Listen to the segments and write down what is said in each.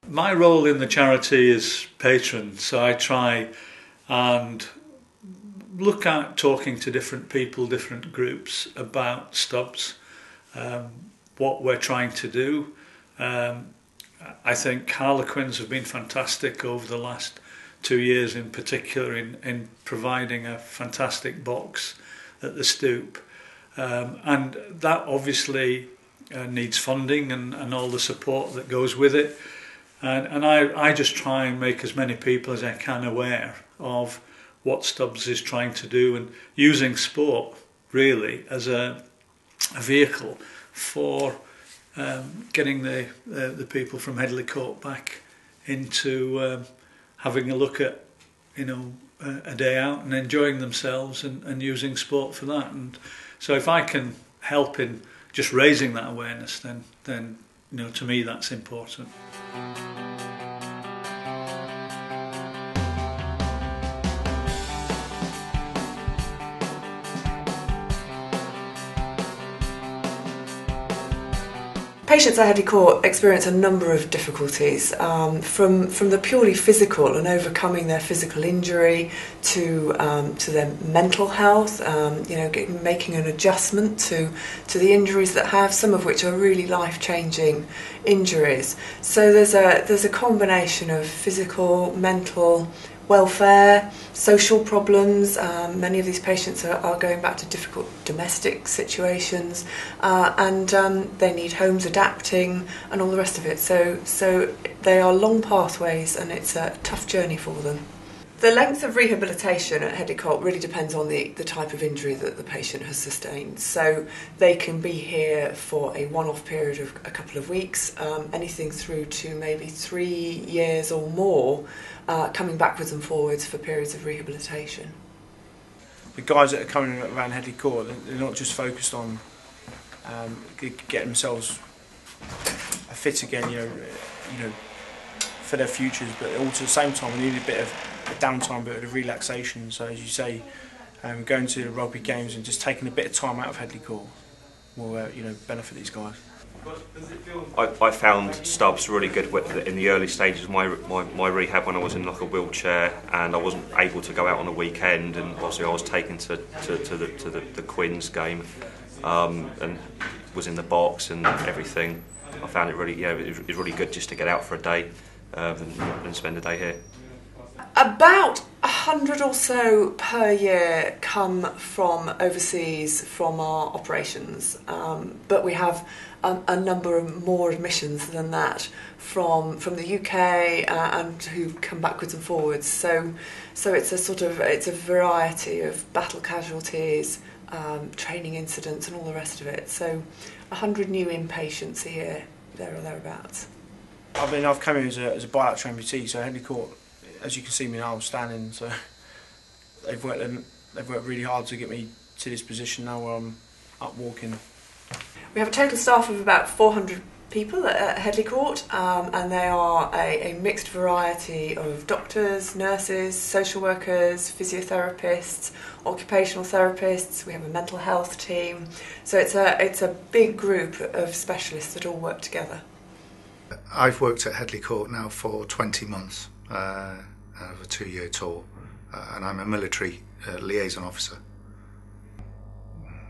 My role in the charity is patron, so I try and look at talking to different people, different groups about STUBS, what we're trying to do. I think Harlequins have been fantastic over the last 2 years in particular in providing a fantastic box at the Stoop. And that obviously needs funding and all the support that goes with it. And I just try and make as many people as I can aware of what STUBS is trying to do, and using sport really as a vehicle for getting the people from Headley Court back into having a look at, you know, a day out and enjoying themselves and using sport for that. And so if I can help in just raising that awareness, then you know, to me that's important. Patients at Headley Court experience a number of difficulties, from the purely physical and overcoming their physical injury to their mental health, you know, making an adjustment to the injuries that have, some of which are really life-changing injuries. So there's a combination of physical, mental, welfare, social problems. Many of these patients are going back to difficult domestic situations, and they need homes adapting and all the rest of it. So they are long pathways, and it's a tough journey for them. The length of rehabilitation at Headley Court really depends on the type of injury that the patient has sustained. So they can be here for a one-off period of a couple of weeks, anything through to maybe 3 years or more, coming backwards and forwards for periods of rehabilitation. The guys that are coming around Headley Court, they're not just focused on getting themselves fit again, you know, for their futures, but also at the same time we need a bit of a downtime, a bit of relaxation. So as you say, going to the rugby games and just taking a bit of time out of Headley Court will you know, benefit these guys. I found STUBS really good in the early stages of my rehab, when I was in like a wheelchair and I wasn't able to go out on a weekend, and obviously I was taken to the Quins game and was in the box and everything. I found it really, yeah, it was really good just to get out for a day and spend a day here. About 100 or so per year come from overseas from our operations, but we have a number of more admissions than that from the UK and who come backwards and forwards. So it's a variety of battle casualties, training incidents, and all the rest of it. So 100 new inpatients a year, there or thereabouts. I mean, I've come here as a bilateral amputee, so Headley Court, as you can see me now, I'm standing, so they've worked really hard to get me to this position now where I'm up walking. We have a total staff of about 400 people at Headley Court, and they are a mixed variety of doctors, nurses, social workers, physiotherapists, occupational therapists. We have a mental health team, so it's a big group of specialists that all work together. I've worked at Headley Court now for 20 months. Of a 2-year tour, and I'm a military liaison officer.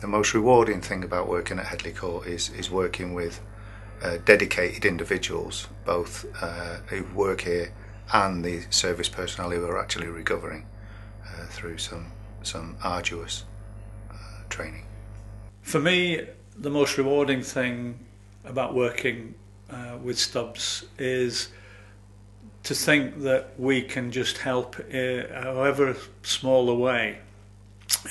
The most rewarding thing about working at Headley Court is working with dedicated individuals, both who work here and the service personnel who are actually recovering through some arduous training. For me, the most rewarding thing about working with STUBS is to think that we can just help, however small a way,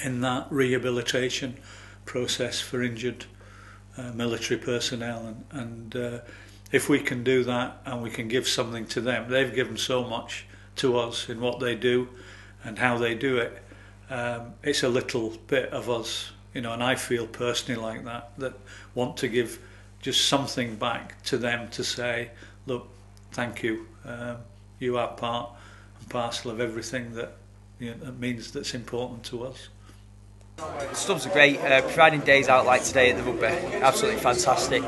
in that rehabilitation process for injured military personnel. And if we can do that and we can give something to them, they've given so much to us in what they do and how they do it. It's a little bit of us, you know, and I feel personally like that want to give just something back to them to say, look, thank you. You are part and parcel of everything that, you know, that means that's important to us. STUBS are great, providing days out like today at the rugby, absolutely fantastic.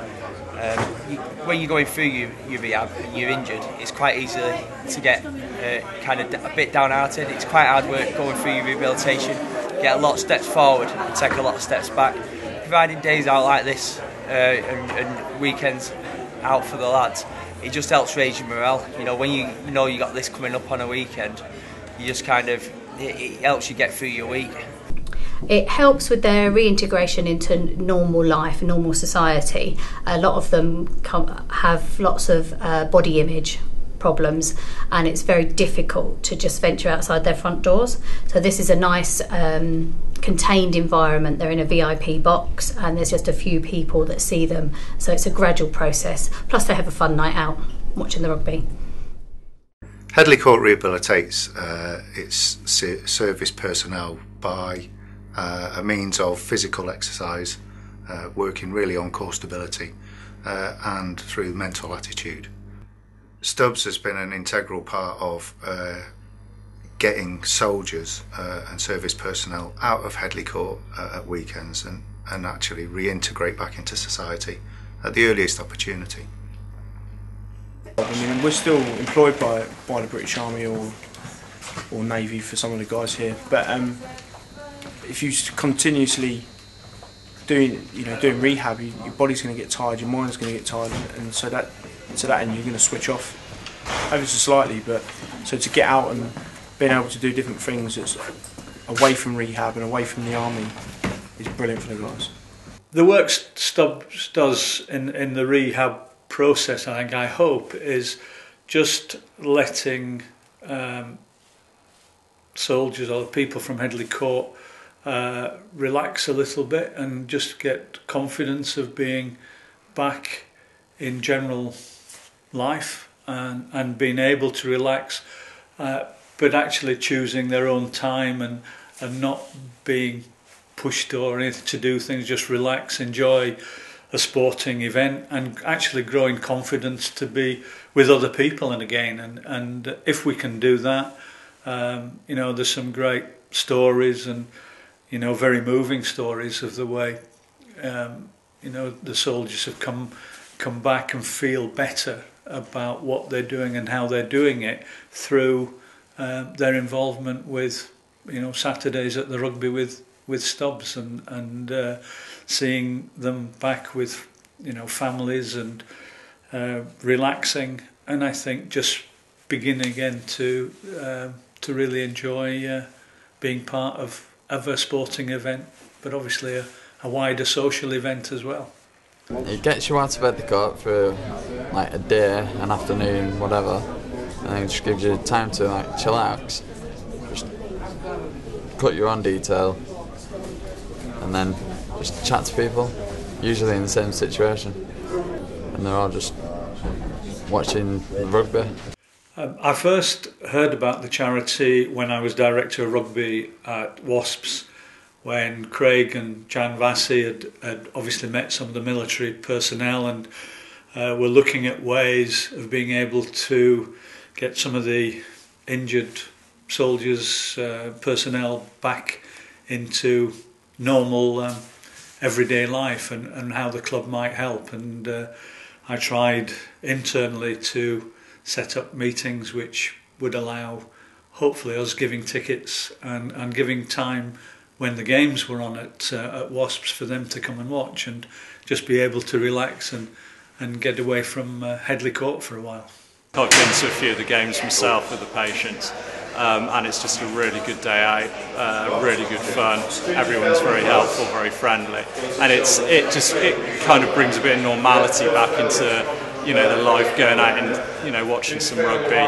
When you're going through your rehab and you're injured, it's quite easy to get kind of a bit downhearted. It's quite hard work going through your rehabilitation. Get a lot of steps forward and take a lot of steps back. Providing days out like this and weekends out for the lads, it just helps raise your morale. You know, when you know you got this coming up on a weekend, you just kind of it helps you get through your week. It helps with their reintegration into normal life, normal society. A lot of them have lots of body image problems, and it's very difficult to just venture outside their front doors. So this is a nice contained environment. They're in a VIP box and there's just a few people that see them. So it's a gradual process. Plus they have a fun night out watching the rugby. Headley Court rehabilitates its service personnel by a means of physical exercise, working really on core stability and through mental attitude. STUBS has been an integral part of getting soldiers and service personnel out of Headley Court at weekends and actually reintegrate back into society at the earliest opportunity. I mean, we're still employed by the British Army or Navy for some of the guys here, but if you continuously doing rehab, your body's going to get tired, your mind's going to get tired, and so that to that end you're going to switch off ever so slightly. But so to get out and being able to do different things that's away from rehab and away from the army is brilliant for the guys. The work STUBS does in the rehab process, I hope, is just letting soldiers or people from Headley Court relax a little bit and just get confidence of being back in general life and being able to relax, but actually choosing their own time and not being pushed or anything to do things, just relax, enjoy a sporting event and actually growing confidence to be with other people and if we can do that, there's some great stories and very moving stories of the way the soldiers have come back and feel better about what they're doing and how they're doing it through their involvement with Saturdays at the rugby with STUBS and seeing them back with families and relaxing, and I think just beginning again to really enjoy being part of a sporting event, but obviously a wider social event as well. It gets you out of Headley Court for like a day, an afternoon, whatever, and it just gives you time to like chillax, just cut your own detail, and then just chat to people, usually in the same situation, and they're all just watching rugby. I first heard about the charity when I was director of rugby at Wasps, when Craig and Jan Vassy had obviously met some of the military personnel and were looking at ways of being able to get some of the injured soldiers, personnel back into normal everyday life and how the club might help. And I tried internally to set up meetings which would allow hopefully us giving tickets and giving time when the games were on at Wasps for them to come and watch and just be able to relax and get away from Headley Court for a while. I've been to a few of the games myself with the patients, and it's just a really good day out, really good fun. Everyone's very helpful, very friendly, and it kind of brings a bit of normality back into the life, going out and watching some rugby.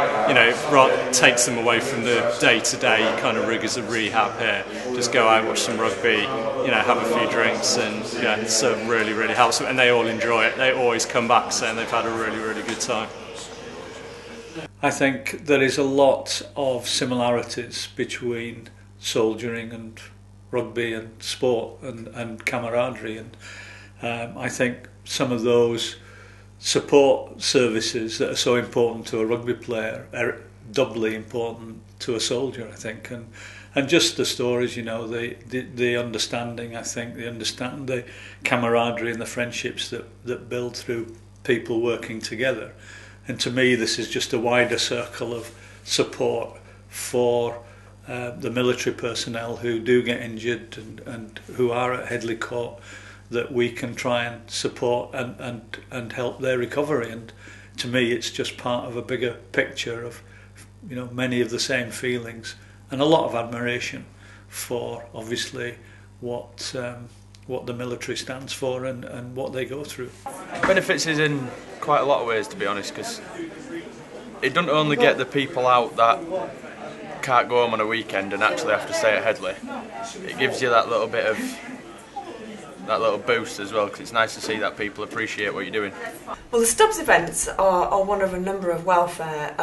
Takes them away from the day-to-day kind of rigours of rehab here. Just go out, watch some rugby, have a few drinks, and so really helps them, and they all enjoy it. They always come back saying they've had a really good time. I think there is a lot of similarities between soldiering and rugby and sport and camaraderie, and I think some of those support services that are so important to a rugby player are doubly important to a soldier, I think, and just the stories, the understanding. I think the camaraderie and the friendships that build through people working together. And to me, this is just a wider circle of support for the military personnel who do get injured and who are at Headley Court, that we can try and support and help their recovery. And to me, it's just part of a bigger picture of many of the same feelings and a lot of admiration for obviously what the military stands for and what they go through. Benefits is in quite a lot of ways, to be honest, because it doesn't only get the people out that can't go home on a weekend and actually have to stay at Headley. It gives you that little bit of boost as well, because it's nice to see that people appreciate what you're doing. Well, the STUBS events are one of a number of welfare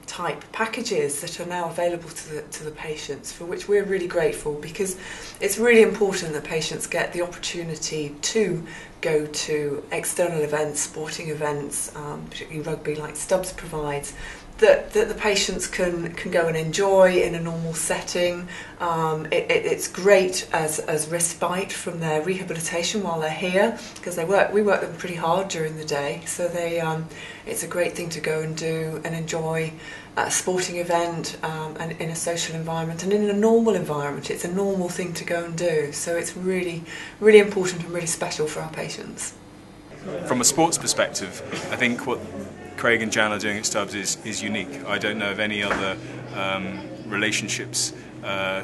type packages that are now available to the patients, for which we're really grateful, because it's really important that patients get the opportunity to go to external events, sporting events, particularly rugby like STUBS provides, that the patients can go and enjoy in a normal setting. It's great as respite from their rehabilitation while they're here, because we work them pretty hard during the day, so it's a great thing to go and do and enjoy at a sporting event and in a social environment and in a normal environment. It's a normal thing to go and do, so it's really, really important and really special for our patients. From a sports perspective, I think what Craig and Jan are doing at STUBS is unique. I don't know of any other relationships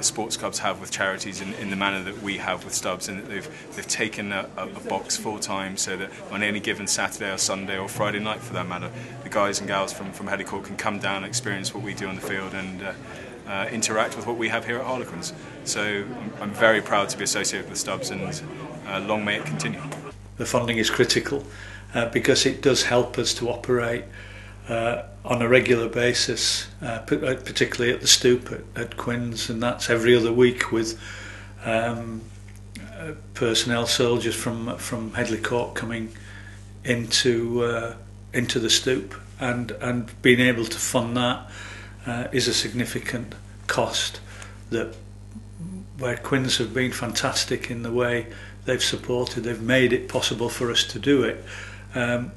sports clubs have with charities in the manner that we have with STUBS, and that they've taken a box full time, so that on any given Saturday or Sunday or Friday night for that matter, the guys and gals from Headley Court can come down and experience what we do on the field and interact with what we have here at Harlequins. So I'm very proud to be associated with STUBS, and long may it continue. The funding is critical because it does help us to operate on a regular basis, particularly at the Stoop at Quins, and that's every other week with personnel soldiers from Headley Court coming into the Stoop, and being able to fund that is a significant cost. Where Quins have been fantastic in the way they've made it possible for us to do it.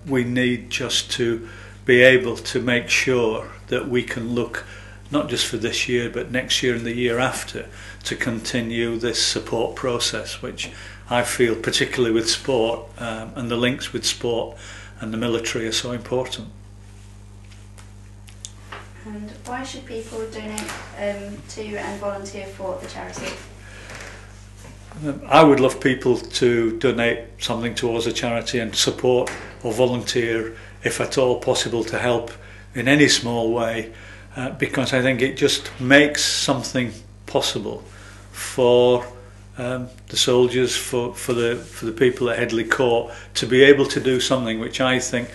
We need just to be able to make sure that we can look not just for this year but next year and the year after to continue this support process, which I feel particularly with sport and the links with sport and the military are so important. And why should people donate to and volunteer for the charity? I would love people to donate something towards a charity and support or volunteer, if at all possible, to help in any small way, because I think it just makes something possible for the soldiers, for the people at Headley Court, to be able to do something which I think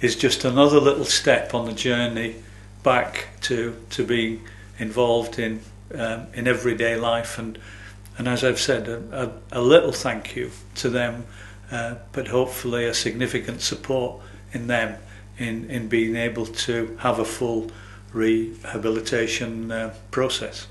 is just another little step on the journey back to being involved in everyday life. And as I've said, a little thank you to them, but hopefully a significant support in them in being able to have a full rehabilitation process.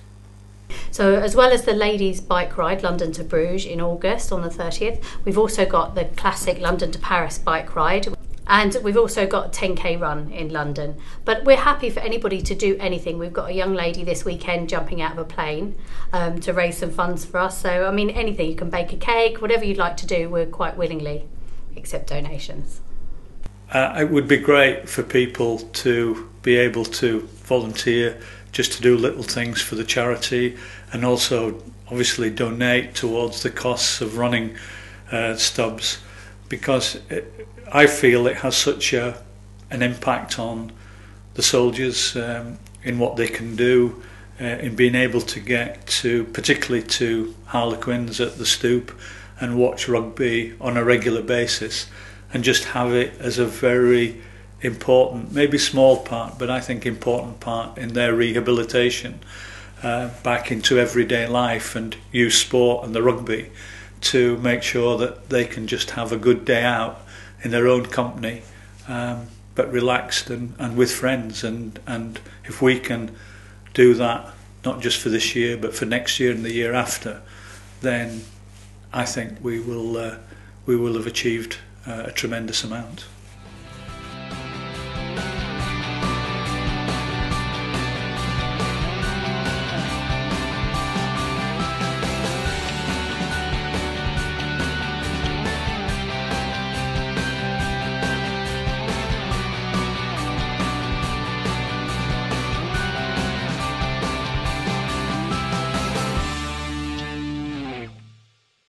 So as well as the ladies' bike ride London to Bruges in August on the 30th, we've also got the classic London to Paris bike ride. And we've also got a 10k run in London. But we're happy for anybody to do anything. We've got a young lady this weekend jumping out of a plane to raise some funds for us. So, I mean, anything. You can bake a cake, whatever you'd like to do, we're quite willingly accept donations. It would be great for people to be able to volunteer, just to do little things for the charity, and also obviously donate towards the costs of running STUBS, because I feel it has such an impact on the soldiers in what they can do, in being able to get to, particularly to Harlequins at the Stoop, and watch rugby on a regular basis, and just have it as a very important, maybe small part, but I think important part in their rehabilitation back into everyday life, and use sport and the rugby to make sure that they can just have a good day out in their own company, but relaxed and with friends, and if we can do that not just for this year but for next year and the year after, then I think we will have achieved a tremendous amount.